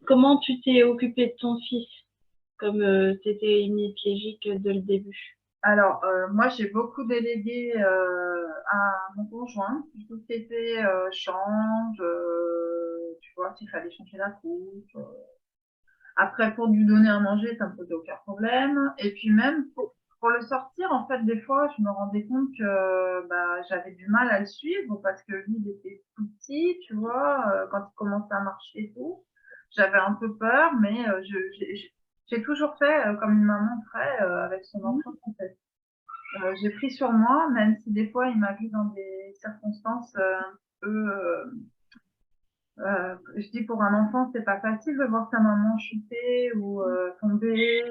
comment tu t'es occupée de ton fils, comme tu étais hémiplégique dès le début? Alors, moi, j'ai beaucoup délégué à mon conjoint, tout ce qui était change, tu vois, s'il fallait changer la couche. Après, pour lui donner à manger, ça me posait aucun problème. Et puis même pour le sortir, en fait, des fois, je me rendais compte que bah, j'avais du mal à le suivre parce que lui, il était tout petit, tu vois, quand il commençait à marcher et tout. J'avais un peu peur, mais j'ai toujours fait comme une maman ferait avec son enfant, en fait. J'ai pris sur moi, même si des fois, il m'a vu dans des circonstances un peu je dis pour un enfant, c'est pas facile de voir sa maman chuter ou tomber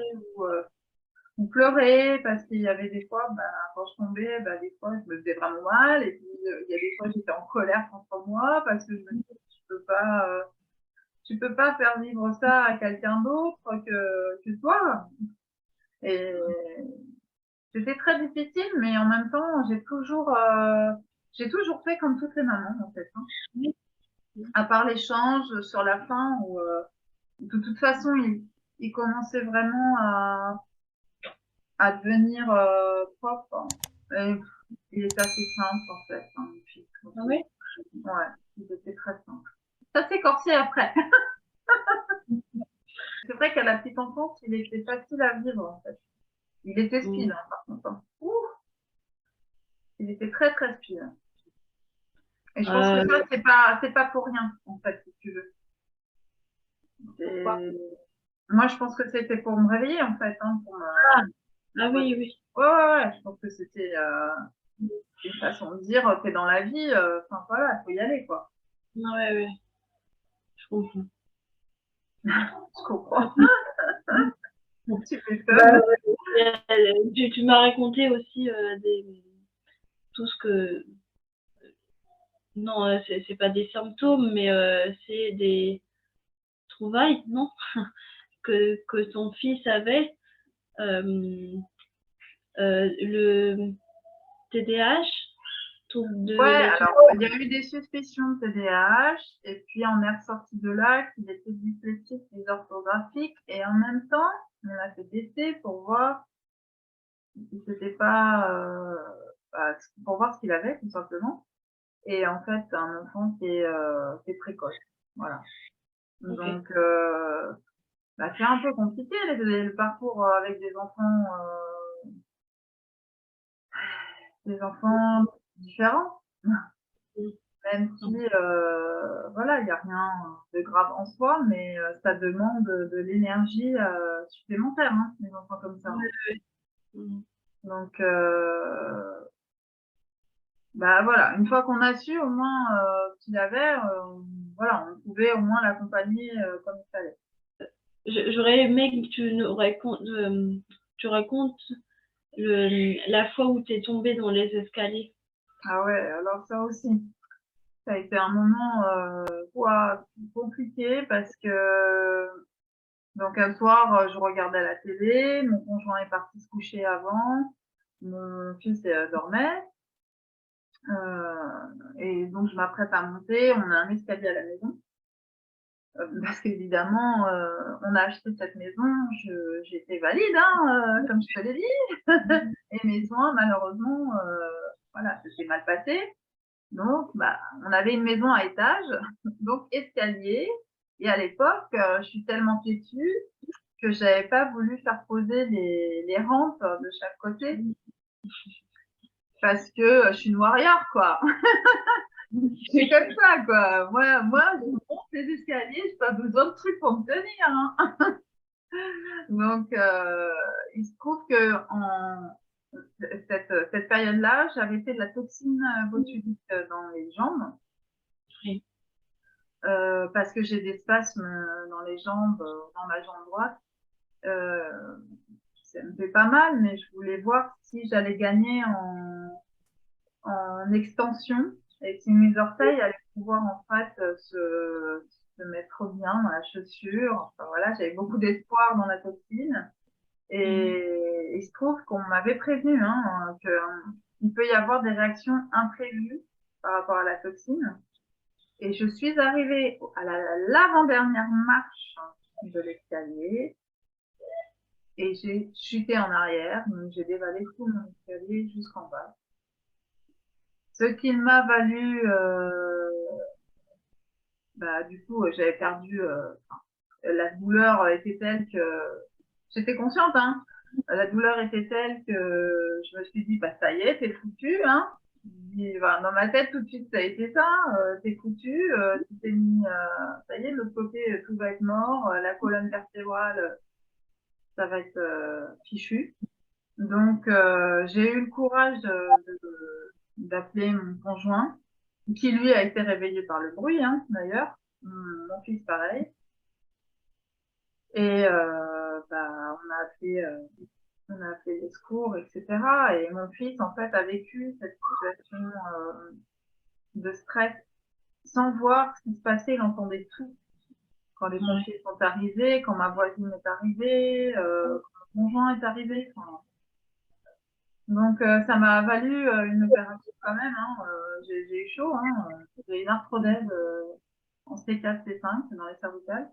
ou pleurer parce qu'il y avait des fois, bah, quand je tombais, bah, des fois, je me faisais vraiment mal et puis il y a des fois, j'étais en colère contre moi parce que je me disais, tu peux pas faire vivre ça à quelqu'un d'autre que toi. Et c'était très difficile, mais en même temps, j'ai toujours fait comme toutes les mamans, en fait, hein. Oui. À part l'échange sur la fin où, de toute façon, il commençait vraiment à devenir propre. Et il est assez simple, en fait, hein, mon fils. Donc, Ah ouais? ouais, il était très simple. Ça s'est corsé après. C'est vrai qu'à la petite enfance, il était facile à vivre, en fait. Il était speed, Mm. hein, par contre, hein. Ouh, il était très, très speed. Et je pense que Euh, ça, c'est pas pour rien, en fait, si tu veux. Pourquoi? C'est- Moi, je pense que c'était pour me réveiller, en fait, hein, pour me... Ah, ah Ouais, oui, oui. ouais, ouais, je pense que c'était une façon de dire, t'es dans la vie, enfin voilà, faut y aller, quoi. Ah ouais, ouais, je comprends. Je comprends. Tu Bah, m'étonnes. tu m'as raconté aussi tout ce que... Non, c'est pas des symptômes, mais c'est des trouvailles, non? Que ton fils avait. Euh, le TDAH, trouble de Ouais, l'attention. alors, il y a eu des suspicions de TDAH, et puis on est ressorti de là qu'il était dyslexique et orthographique, et en même temps, on a fait des tests pour voir si c'était pas, bah, pour voir ce qu'il avait, tout simplement. Et en fait, c'est un enfant qui est précoce. Voilà. Ok. Donc, bah, c'est un peu compliqué, le parcours avec des enfants différents. Même si, voilà, il n'y a rien de grave en soi, mais ça demande de l'énergie supplémentaire, hein, les enfants comme ça. Mm. Donc, bah voilà, une fois qu'on a su au moins ce qu'il avait, voilà, on pouvait au moins l'accompagner comme il fallait. J'aurais aimé que tu racontes la fois où tu es tombée dans les escaliers. Ah ouais, alors ça aussi, ça a été un moment ouah, compliqué parce que donc un soir, je regardais la télé, mon conjoint est parti se coucher avant, mon fils dormait. Et donc, je m'apprête à monter. On a un escalier à la maison. Parce qu'évidemment, on a acheté cette maison. J'étais valide, hein, comme je te l'ai dit. Et mes soins, malheureusement, voilà, ça s'est mal passé. Donc, bah, on avait une maison à étage, donc escalier. Et à l'époque, je suis tellement têtue que j'avais pas voulu faire poser les rampes de chaque côté parce que je suis une warrior, quoi. Je suis comme ça, quoi. Moi, je monte les escaliers, j'ai pas besoin de trucs pour me tenir, hein. Donc, il se trouve que cette période-là, j'avais fait de la toxine botulique dans les jambes, Oui. parce que j'ai des spasmes dans les jambes, dans ma jambe droite. Euh, Ça me fait pas mal, mais je voulais voir si j'allais gagner en extension et si mes orteils allaient pouvoir en fait se mettre bien dans la chaussure. Enfin voilà, j'avais beaucoup d'espoir dans la toxine Mhm. et il se trouve qu'on m'avait prévenu qu'il peut y avoir des réactions imprévues par rapport à la toxine. Et je suis arrivée à l'avant-dernière marche de l'escalier et j'ai chuté en arrière, donc j'ai dévalé tout mon escalier jusqu'en bas. Ce qui m'a valu, du coup, j'avais perdu, la douleur était telle que j'étais consciente, hein. La douleur était telle que je me suis dit, bah ça y est, t'es foutu, hein. Dans ma tête, tout de suite, ça a été ça. T'es foutu, tu t'es mis, ça y est, de l'autre côté, tout va être mort, la colonne vertébrale, ça va être fichu. Donc, j'ai eu le courage d'appeler mon conjoint, qui lui a été réveillé par le bruit, hein, d'ailleurs. Mon fils, pareil. Et on a appelé les secours, etc. Et mon fils, en fait, a vécu cette situation de stress sans voir ce qui se passait. Il entendait tout. Quand les pompiers sont arrivés, quand ma voisine est arrivée, quand mon conjoint est arrivé. Enfin, donc, ça m'a valu une opération quand même. Hein. J'ai eu chaud. Hein. J'ai une arthrodèse en C4, C5 dans les cervicales.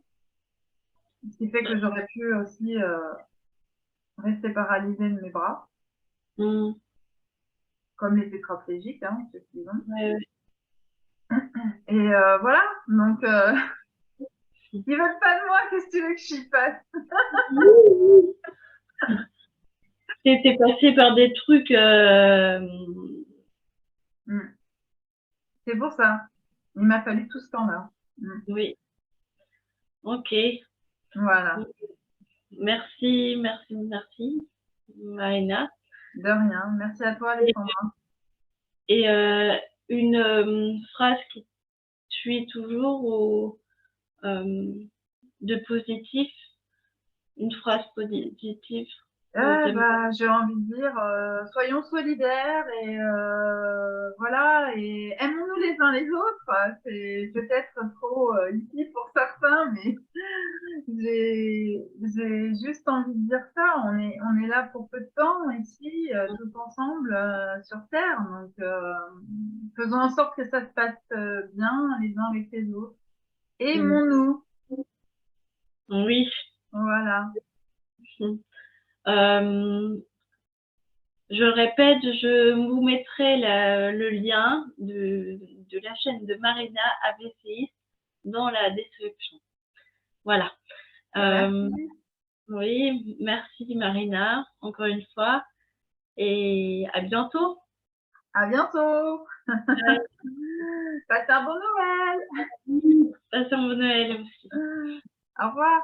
Ce qui fait que j'aurais pu aussi rester paralysée de mes bras, comme les tétraplégiques, hein, ceux qui ont. Ouais, Et voilà, donc ils veulent pas de moi, qu'est-ce que tu veux que j'y fasse? T'es passé par des trucs. C'est pour ça. Il m'a fallu tout ce temps-là. Oui. Ok. Voilà. Merci, Marina. De rien. Merci à toi, Alexandra. Et une phrase qui suit toujours ou de positif, une phrase positive. J'ai envie de dire, soyons solidaires et voilà, et aimons-nous les uns les autres. C'est peut-être trop ici pour certains, mais j'ai juste envie de dire ça. On est là pour peu de temps ici, tous ensemble sur Terre. Donc, faisons en sorte que ça se passe bien les uns avec les autres. Aimons-nous. Oui. Voilà. Je répète, je vous mettrai le lien de la chaîne de Marina AVCI dans la description. Voilà. Oui, merci Marina, encore une fois. Et à bientôt. À bientôt. Passez un bon Noël. Passez un bon Noël aussi. Au revoir.